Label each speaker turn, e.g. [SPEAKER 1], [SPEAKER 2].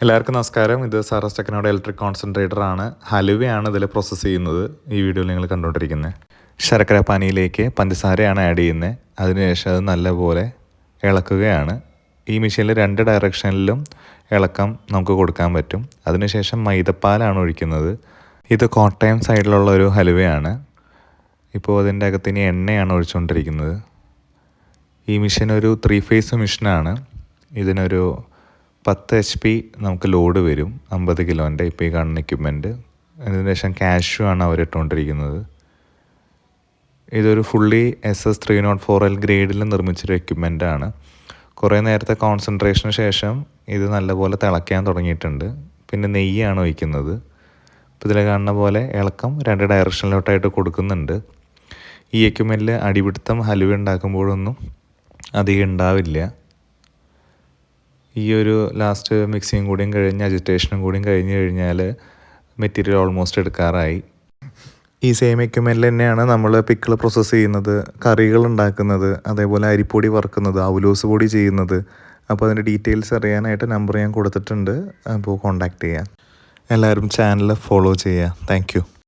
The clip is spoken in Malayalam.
[SPEAKER 1] എല്ലാവർക്കും നമസ്കാരം. ഇത് സാറസ് ടെക്നോയുടെ ഇലക്ട്രിക് കോൺസെൻട്രേറ്ററാണ്. ഹലുവയാണ് ഇതിൽ പ്രോസസ്സ് ചെയ്യുന്നത്. ഈ വീഡിയോയിൽ നിങ്ങൾ കണ്ടുകൊണ്ടിരിക്കുന്നത് ശർക്കര പാനിയിലേക്ക് പഞ്ചസാരയാണ് ആഡ് ചെയ്യുന്നത്. അതിനുശേഷം അത് നല്ലപോലെ ഇളക്കുകയാണ്. ഈ മെഷീനിൽ 2 ഡയറക്ഷനിലും ഇളക്കം നമുക്ക് കൊടുക്കാൻ പറ്റും. അതിനുശേഷം മൈദപ്പാലാണ് ഒഴിക്കുന്നത്. ഇത് കോട്ടയം സൈഡിലുള്ള ഒരു ഹലുവയാണ്. ഇപ്പോൾ അതിൻ്റെ അകത്ത് ഇനി എണ്ണയാണ് ഒഴിച്ചുകൊണ്ടിരിക്കുന്നത്. ഈ മെഷീൻ ഒരു 3 ഫേസ് മെഷീനാണ്. ഇതിനൊരു 10 HP നമുക്ക് ലോഡ് വരും, 50 കിലോൻ്റെ. ഇപ്പോൾ ഈ കാണുന്ന എക്യുപ്മെൻറ്റ്. അതിനുശേഷം കാഷ്യൂ ആണ് അവരിട്ടുകൊണ്ടിരിക്കുന്നത്. ഇതൊരു ഫുള്ളി SS304L ഗ്രേഡിൽ നിർമ്മിച്ചൊരു എക്യുപ്മെൻറ്റാണ്. കുറേ നേരത്തെ കോൺസെൻട്രേഷന് ശേഷം ഇത് നല്ലപോലെ തിളയ്ക്കാൻ തുടങ്ങിയിട്ടുണ്ട്. പിന്നെ നെയ്യാണ് ഒഴിക്കുന്നത്. ഇപ്പോൾ ഇതിൽ കാണുന്ന പോലെ ഇളക്കം 2 ഡയറക്ഷനിലോട്ടായിട്ട് കൊടുക്കുന്നുണ്ട്. ഈ എക്യുപ്മെൻറ്റിൽ അടിപിടുത്തം ഹലുവ ഉണ്ടാക്കുമ്പോഴൊന്നും അധികം ഉണ്ടാവില്ല. ഈ ഒരു ലാസ്റ്റ് മിക്സിങ് കൂടിയും കഴിഞ്ഞ് അജിറ്റേഷനും കൂടിയും കഴിഞ്ഞ് കഴിഞ്ഞാൽ മെറ്റീരിയൽ ഓൾമോസ്റ്റ് എടുക്കാറായി. ഈ സെയിം എക്യുപ്മെൻറ്റിൽ തന്നെയാണ് നമ്മൾ പിക്കിൾ പ്രോസസ്സ് ചെയ്യുന്നത്, കറികൾ ഉണ്ടാക്കുന്നത്, അതേപോലെ അരിപ്പൊടി വറുക്കുന്നത്, അവലോസ് പൊടി ചെയ്യുന്നത്. അപ്പോൾ അതിൻ്റെ ഡീറ്റെയിൽസ് അറിയാനായിട്ട് നമ്പർ ഞാൻ കൊടുത്തിട്ടുണ്ട്. അപ്പോൾ കോൺടാക്റ്റ് ചെയ്യാം. എല്ലാവരും ചാനൽ ഫോളോ ചെയ്യുക. താങ്ക്